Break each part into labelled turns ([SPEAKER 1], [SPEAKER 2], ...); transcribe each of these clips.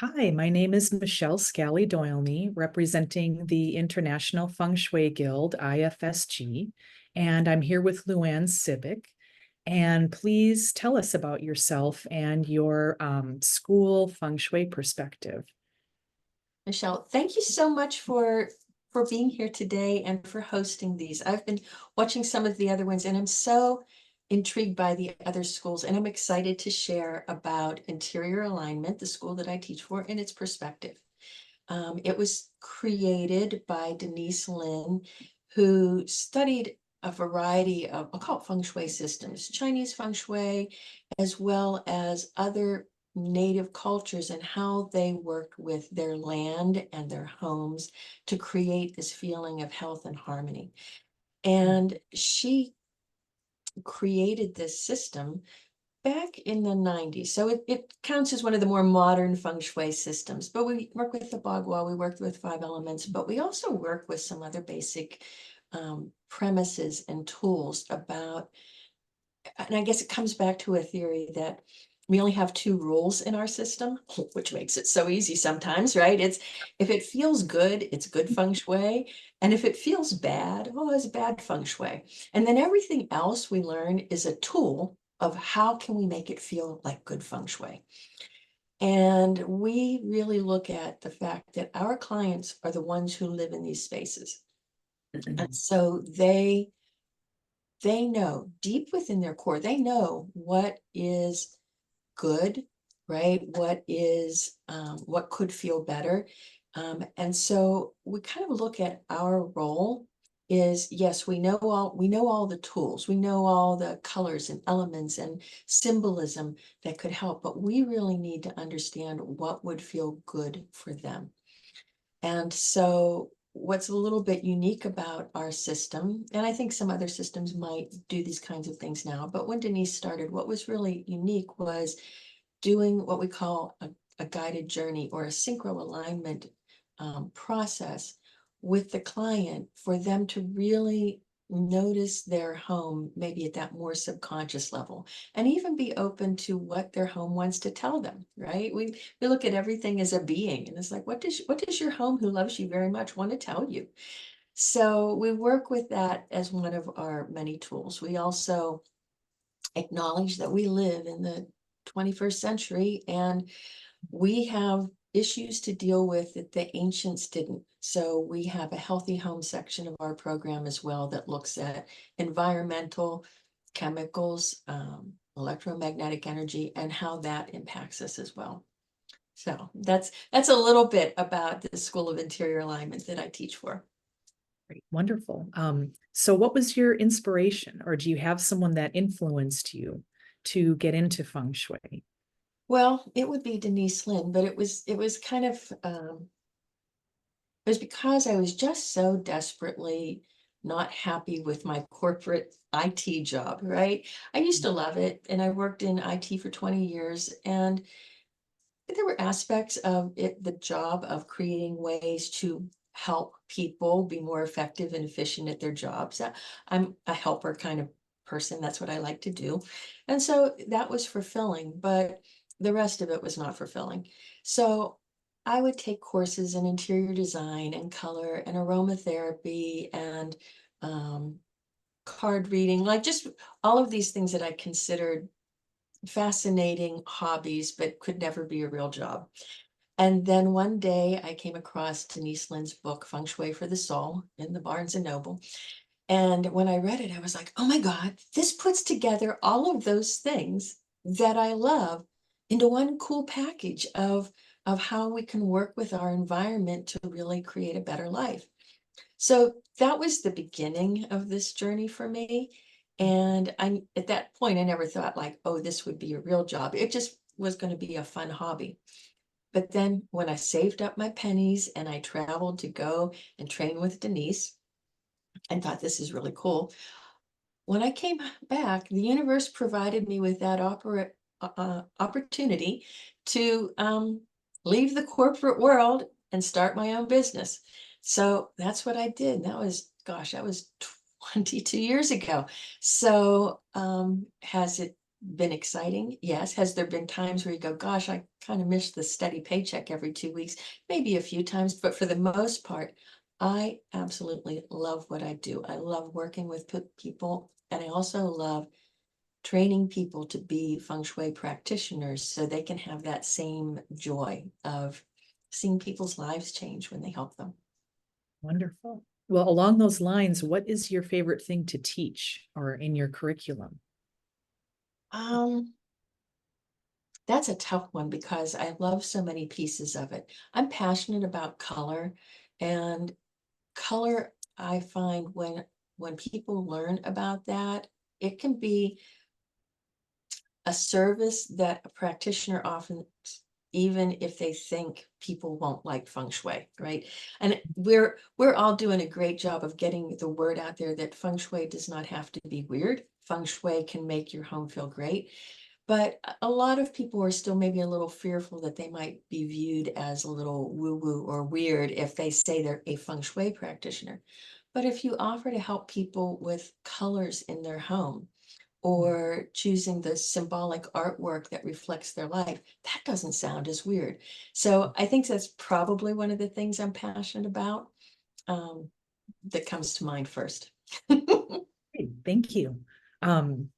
[SPEAKER 1] Hi, my name is Michelle Scally-Doylney, representing the International Feng Shui Guild, IFSG, and I'm here with LuAnn Cibik. And please tell us about yourself and your school feng shui perspective.
[SPEAKER 2] Michelle, thank you so much for being here today and for hosting these. I've been watching some of the other ones and I'm so intrigued by the other schools, and I'm excited to share about Interior Alignment, the school that I teach for, and its perspective. It was created by Denise Linn, who studied a variety of occult feng shui systems, Chinese feng shui, as well as other native cultures and how they worked with their land and their homes to create this feeling of health and harmony. And she created this system back in the 90s. So it counts as one of the more modern feng shui systems, but we work with the Bagua, we worked with 5 elements, but we also work with some other basic premises and tools about, and I guess it comes back to a theory that we only have 2 rules in our system, which makes it so easy sometimes, right? It's if it feels good, it's good feng shui. And if it feels bad, oh, it's bad feng shui. And then everything else we learn is a tool of how can we make it feel like good feng shui. And we really look at the fact that our clients are the ones who live in these spaces. And so they know deep within their core, they know what is good, right? What is what could feel better. And so we kind of look at our role is, yes, we know all the tools, we know all the colors and elements and symbolism that could help, but we really need to understand what would feel good for them. And so what's a little bit unique about our system, and I think some other systems might do these kinds of things now, but when Denise started, what was really unique was doing what we call a guided journey or a synchro alignment process with the client for them to really notice their home, maybe at that more subconscious level, and even be open to what their home wants to tell them, right? We look at everything as a being, and it's like, what does your home, who loves you very much, want to tell you? So we work with that as one of our many tools. We also acknowledge that we live in the 21st century and we have issues to deal with that the ancients didn't. So we have a healthy home section of our program as well that looks at environmental, chemicals, electromagnetic energy, and how that impacts us as well. So that's a little bit about the School of Interior Alignment that I teach for.
[SPEAKER 1] Great, wonderful. So what was your inspiration, or do you have someone that influenced you to get into feng shui?
[SPEAKER 2] Well, it would be Denise Linn, but it was kind of it was because I was just so desperately not happy with my corporate IT job, right? I used to love it, and I worked in IT for 20 years, and there were aspects of it, the job of creating ways to help people be more effective and efficient at their jobs. I'm a helper kind of person. That's what I like to do. And so that was fulfilling, but the rest of it was not fulfilling. So I would take courses in interior design and color and aromatherapy and card reading, like just all of these things that I considered fascinating hobbies, but could never be a real job. And then one day I came across Denise Linn's book, Feng Shui for the Soul, in the Barnes and Noble. And when I read it, I was like, oh my God, this puts together all of those things that I love into one cool package of how we can work with our environment to really create a better life. So that was the beginning of this journey for me. And at that point, I never thought like, oh, this would be a real job. It just was going to be a fun hobby. But then when I saved up my pennies and I traveled to go and train with Denise and thought this is really cool, when I came back, the universe provided me with that opportunity to leave the corporate world and start my own business. So that's what I did. That was, gosh, that was 22 years ago. So has it been exciting? Yes. Has there been times where you go, gosh, I kind of miss the steady paycheck every 2 weeks? Maybe a few times, but for the most part, I absolutely love what I do. I love working with people, and I also love training people to be feng shui practitioners so they can have that same joy of seeing people's lives change when they help them.
[SPEAKER 1] Wonderful. Well, along those lines, what is your favorite thing to teach or in your curriculum?
[SPEAKER 2] Um, that's a tough one because I love so many pieces of it. I'm passionate about color, and color, I find when people learn about that, it can be a service that a practitioner often, even if they think people won't like feng shui, right? And we're all doing a great job of getting the word out there that feng shui does not have to be weird. Feng shui can make your home feel great. But a lot of people are still maybe a little fearful that they might be viewed as a little woo-woo or weird if they say they're a feng shui practitioner. But if you offer to help people with colors in their home, or choosing the symbolic artwork that reflects their life, that doesn't sound as weird. So I think that's probably one of the things I'm passionate about, that comes to mind first.
[SPEAKER 1] Great, thank you. Um,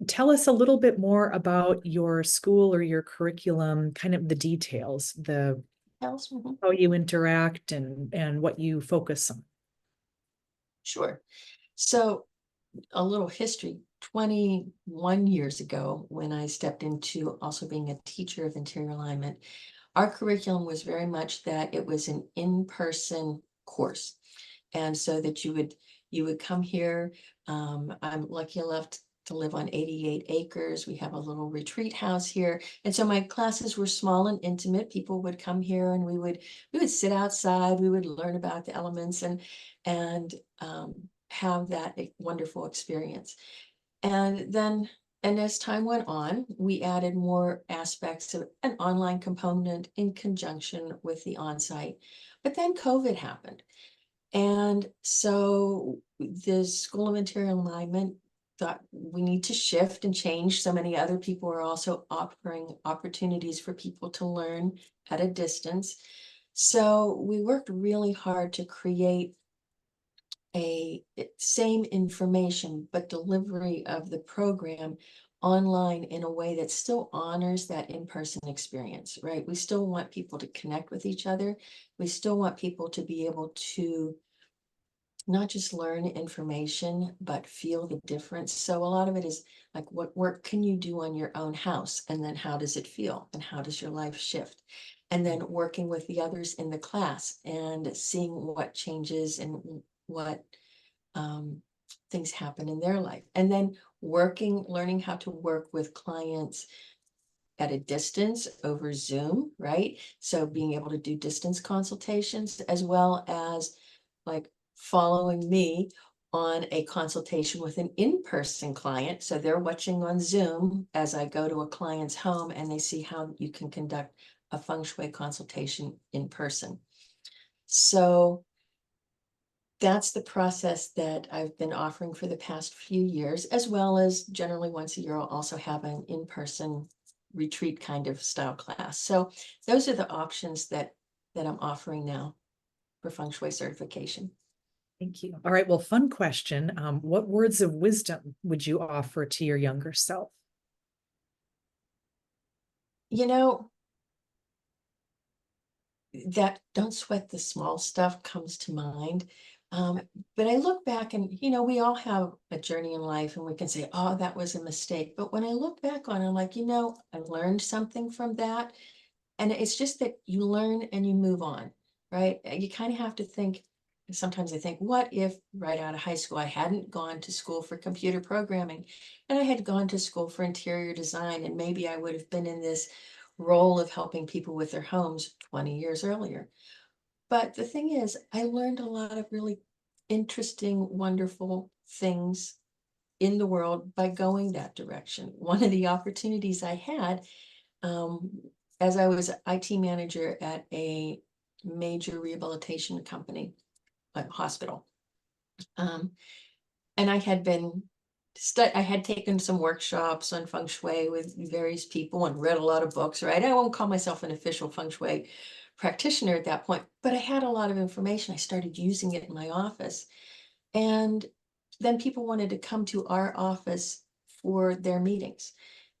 [SPEAKER 1] Tell us a little bit more about your school or your curriculum, kind of the details, the
[SPEAKER 2] Mhm.
[SPEAKER 1] how you interact and what you focus on.
[SPEAKER 2] Sure. So a little history. 21 years ago, when I stepped into also being a teacher of interior alignment, our curriculum was very much that it was an in-person course. And so that you would come here. I'm lucky enough to live on 88 acres. We have a little retreat house here. And so my classes were small and intimate. People would come here and we would sit outside, we would learn about the elements and have that wonderful experience. And as time went on, we added more aspects of an online component in conjunction with the onsite. But then COVID happened. And so the School of Interior Alignment thought we need to shift and change. So many other people are also offering opportunities for people to learn at a distance. So we worked really hard to create a same information, but delivery of the program online in a way that still honors that in-person experience, right? We still want people to connect with each other. We still want people to be able to not just learn information, but feel the difference. So a lot of it is like, what work can you do on your own house? And then how does it feel? And how does your life shift? And then working with the others in the class and seeing what changes and what things happen in their life. And then learning how to work with clients at a distance over Zoom, right? So being able to do distance consultations, as well as like following me on a consultation with an in-person client. So they're watching on Zoom as I go to a client's home and they see how you can conduct a feng shui consultation in person. So that's the process that I've been offering for the past few years, as well as generally once a year, I'll also have an in-person retreat kind of style class. So those are the options that I'm offering now for feng shui certification.
[SPEAKER 1] Thank you. All right. Well, fun question. What words of wisdom would you offer to your younger self?
[SPEAKER 2] You know, that don't sweat the small stuff comes to mind. But I look back and, we all have a journey in life and we can say, oh, that was a mistake. But when I look back on it, I'm like, I learned something from that. And it's just that you learn and you move on, right? You kind of have to think. Sometimes I think, what if right out of high school, I hadn't gone to school for computer programming and I had gone to school for interior design, and maybe I would have been in this role of helping people with their homes 20 years earlier. But the thing is, I learned a lot of really interesting, wonderful things in the world by going that direction. One of the opportunities I had, um, as I was IT manager at a major rehabilitation company, a hospital, and I had been I had taken some workshops on feng shui with various people and read a lot of books, right? I won't call myself an official feng shui practitioner at that point, but I had a lot of information. I started using it in my office. And then people wanted to come to our office for their meetings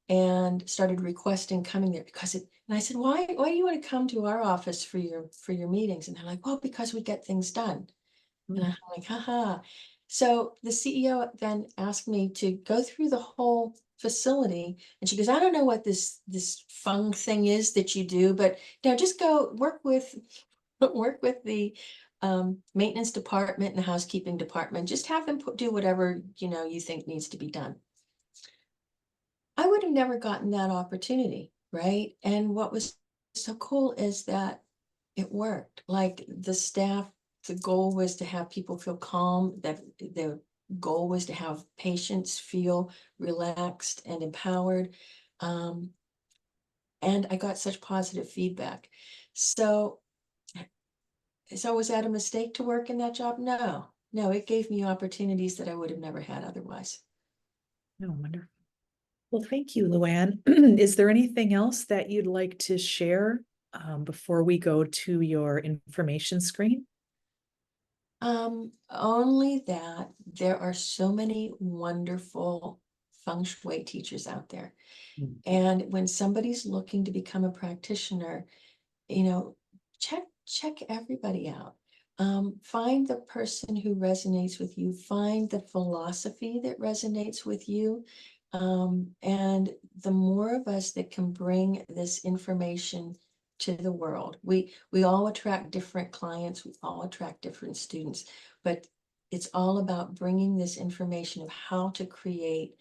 [SPEAKER 2] and started requesting coming there because and I said, why do you want to come to our office for your meetings? And they're like, well, because we get things done. And I'm like, haha. So the CEO then asked me to go through the whole facility. And she goes, I don't know what this feng thing is that you do, but just go work with the maintenance department and the housekeeping department. Just have them do whatever, you think needs to be done. I would have never gotten that opportunity, right? And what was so cool is that it worked. Like the staff, the goal was to have people feel calm, that the goal was to have patients feel relaxed and empowered. And I got such positive feedback. So was that a mistake to work in that job? No, it gave me opportunities that I would have never had otherwise.
[SPEAKER 1] Oh, wonderful. Well, thank you, LuAnn. Is there anything else that you'd like to share before we go to your information screen?
[SPEAKER 2] Only that there are so many wonderful feng shui teachers out there. And when somebody's looking to become a practitioner, check everybody out. Find the person who resonates with you, find the philosophy that resonates with you. And the more of us that can bring this information to the world, we all attract different clients, we all attract different students, but it's all about bringing this information of how to create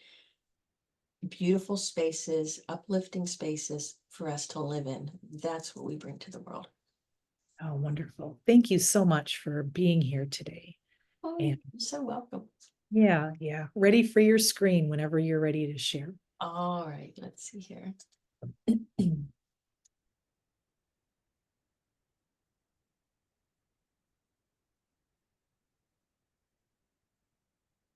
[SPEAKER 2] beautiful spaces, uplifting spaces for us to live in. That's what we bring to the world.
[SPEAKER 1] Oh, wonderful. Thank you so much for being here today.
[SPEAKER 2] Oh,
[SPEAKER 1] And
[SPEAKER 2] you're so welcome.
[SPEAKER 1] yeah. Ready for your screen whenever you're ready to share.
[SPEAKER 2] All right, let's see here.